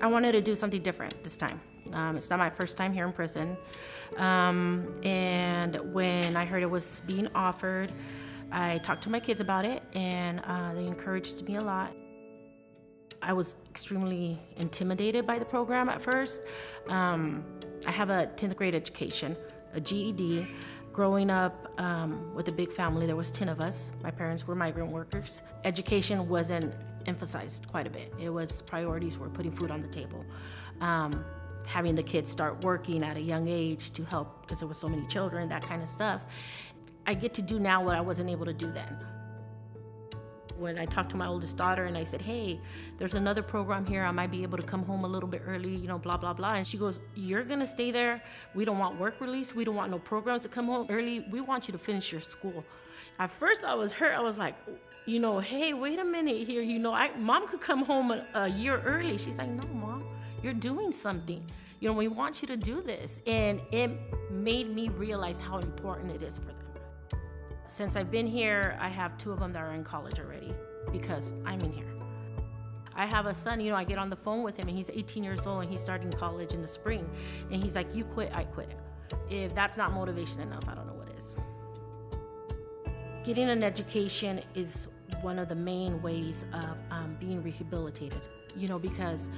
I wanted to do something different this time. It's not my first time here in prison. And when I heard it was being offered, I talked to my kids about it, and they encouraged me a lot. I was extremely intimidated by the program at first. I have a 10th grade education, a GED. Growing up with a big family, there was 10 of us. My parents were migrant workers. Education wasn't emphasized quite a bit. It was priorities were putting food on the table. Having the kids start working at a young age to help, because there were so many children, that kind of stuff. I get to do now what I wasn't able to do then. When I talked to my oldest daughter and I said, hey, there's another program here, I might be able to come home a little bit early, blah, blah, blah. And she goes, you're gonna stay there? We don't want work release, we don't want no programs to come home early, we want you to finish your school. At first I was hurt, I was like, hey, wait a minute here, Mom could come home a year early. She's like, no, Mom, you're doing something. We want you to do this. And it made me realize how important it is for them. Since I've been here, I have 2 of them that are in college already because I'm in here. I have a son, I get on the phone with him and he's 18 years old and he's starting college in the spring. And he's like, you quit, I quit. If that's not motivation enough, I don't know what is. Getting an education is one of the main ways of being rehabilitated, because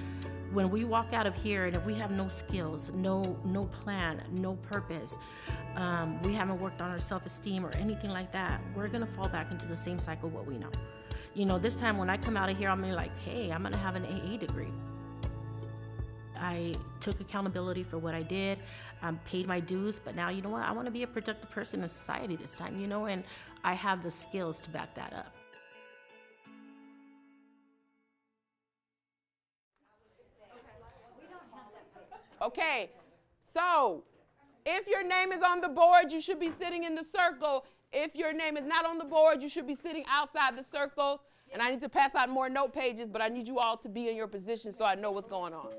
when we walk out of here and if we have no skills, no plan, no purpose, we haven't worked on our self-esteem or anything like that, we're gonna fall back into the same cycle what we know. This time when I come out of here, I'm gonna be like, hey, I'm gonna have an AA degree. I took accountability for what I did, paid my dues, but now, what? I wanna be a productive person in society this time, and I have the skills to back that up. Okay, so if your name is on the board, you should be sitting in the circle. If your name is not on the board, you should be sitting outside the circle. And I need to pass out more note pages, but I need you all to be in your position so I know what's going on.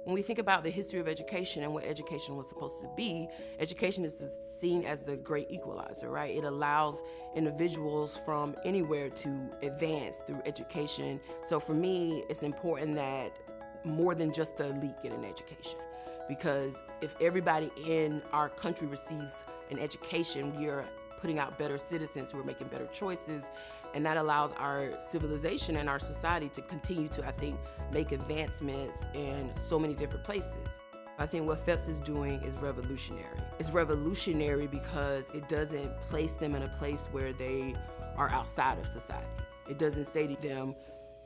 When we think about the history of education and what education was supposed to be, education is seen as the great equalizer, right? It allows individuals from anywhere to advance through education. So for me, it's important that more than just the elite get an education. Because if everybody in our country receives an education, we are putting out better citizens who are making better choices, and that allows our civilization and our society to continue to, I think, make advancements in so many different places. I think what FEPPS is doing is revolutionary. It's revolutionary because it doesn't place them in a place where they are outside of society. It doesn't say to them,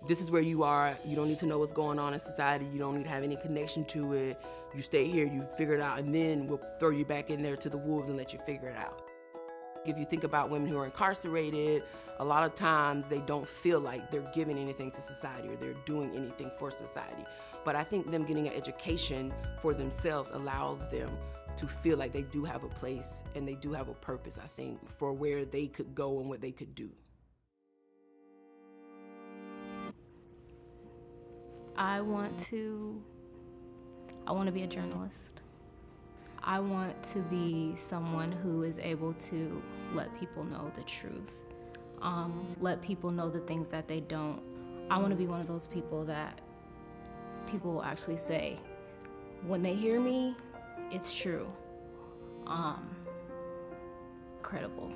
this is where you are, you don't need to know what's going on in society, you don't need to have any connection to it, you stay here, you figure it out, and then we'll throw you back in there to the wolves and let you figure it out. If you think about women who are incarcerated, a lot of times they don't feel like they're giving anything to society or they're doing anything for society. But I think them getting an education for themselves allows them to feel like they do have a place and they do have a purpose, I think, for where they could go and what they could do. I want to be a journalist. I want to be someone who is able to let people know the truth, let people know the things that they don't. I want to be one of those people that people will actually say, when they hear me, it's true. Credible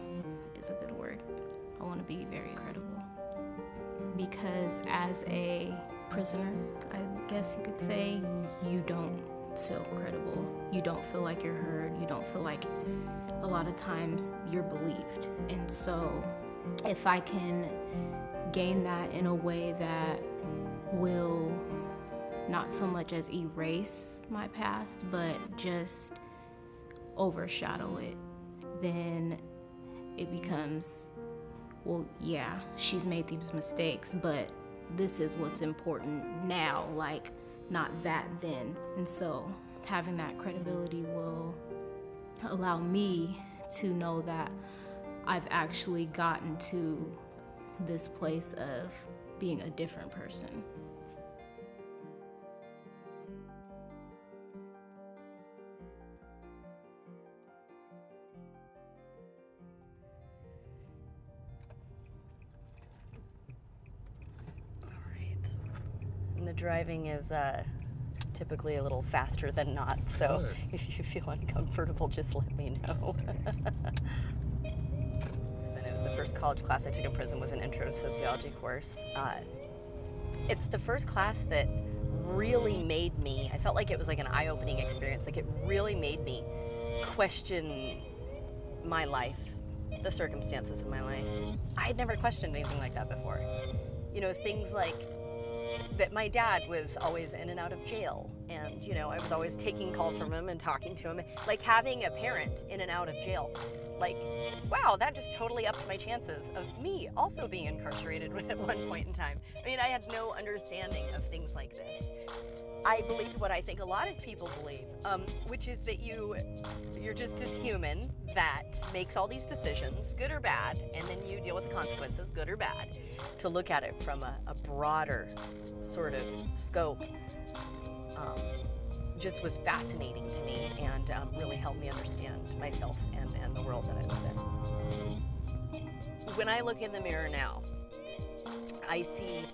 is a good word. I want to be very credible. Because as a prisoner, I guess you could say, you don't feel credible. You don't feel like you're heard. You don't feel like a lot of times you're believed. And so if I can gain that in a way that will not so much as erase my past, but just overshadow it, then it becomes, well, yeah, she's made these mistakes, but this is what's important now, like not that then. And so having that credibility will allow me to know that I've actually gotten to this place of being a different person. In the the driving is typically a little faster than not, so Good. if you feel uncomfortable, just let me know. And it was the first college class I took in prison was an intro to sociology course. It's the first class that really made me, I felt like it was like an eye-opening experience, like it really made me question my life, the circumstances of my life. I had never questioned anything like that before. You know, things like that my dad was always in and out of jail, and you know, I was always taking calls from him and talking to him, like having a parent in and out of jail. Like, wow, that just totally upped my chances of me also being incarcerated at one point in time. I mean, I had no understanding of things like this. I believed what I think a lot of people believe, which is that you're just this human that makes all these decisions, good or bad, and then you deal with the consequences, good or bad. To look at it from a broader sort of scope just was fascinating to me, and really helped me understand myself and the world that I live in. When I look in the mirror now, I see,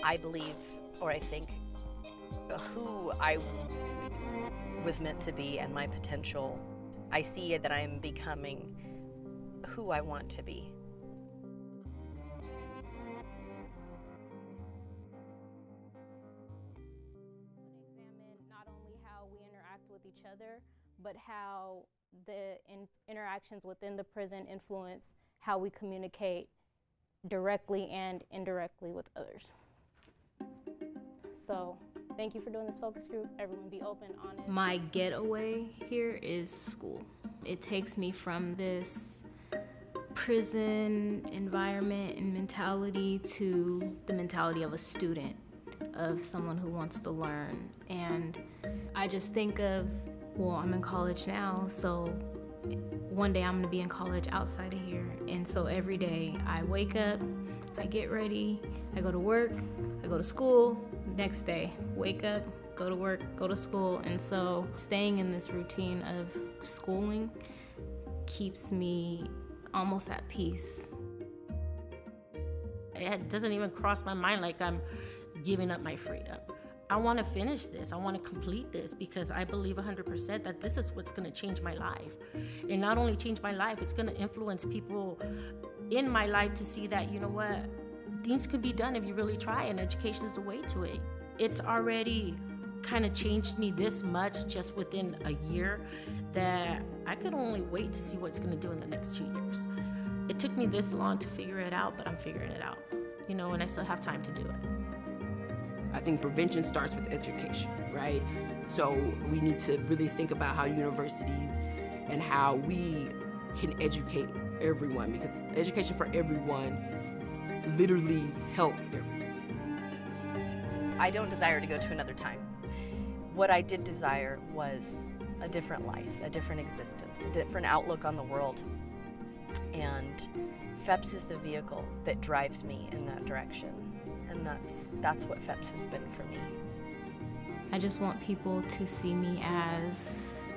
I believe, or I think, who I was meant to be and my potential. I see that I am becoming who I want to be. Examine not only how we interact with each other, but how the interactions within the prison influence how we communicate directly and indirectly with others. So, thank you for doing this focus group. Everyone be open, honest. My getaway here is school. It takes me from this prison environment and mentality to the mentality of a student, of someone who wants to learn. And I just think of, well, I'm in college now, so one day I'm gonna be in college outside of here. And so every day I wake up, I get ready, I go to work, I go to school. Next day, wake up, go to work, go to school. And so staying in this routine of schooling keeps me almost at peace. It doesn't even cross my mind like I'm giving up my freedom. I want to finish this. I want to complete this because I believe 100% that this is what's going to change my life. And not only change my life, it's going to influence people in my life to see that, you know what, things could be done if you really try, and education is the way to it. It's already kind of changed me this much just within a year that I could only wait to see what it's going to do in the next 2 years. It took me this long to figure it out, but I'm figuring it out, you know, and I still have time to do it. I think prevention starts with education, right? So we need to really think about how universities and how we can educate everyone, because education for everyone literally helps everyone. I don't desire to go to another time. What I did desire was a different life, a different existence, a different outlook on the world. And FEPPS is the vehicle that drives me in that direction. And that's what FEPPS has been for me. I just want people to see me as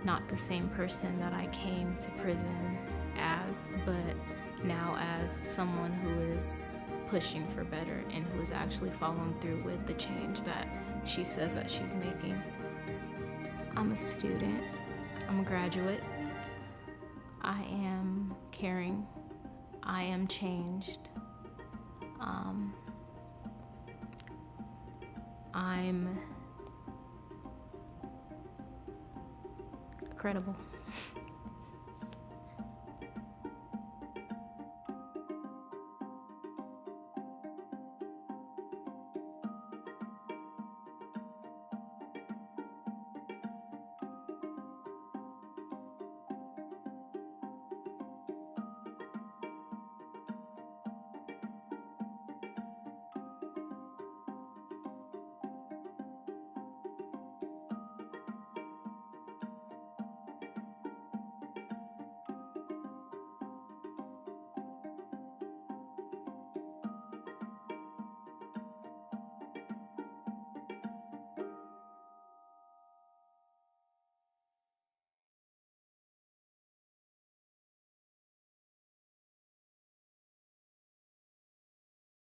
not the same person that I came to prison as, but now as someone who is pushing for better and who is actually following through with the change that she says that she's making. I'm a student. I'm a graduate. I am caring. I am changed. I'm credible.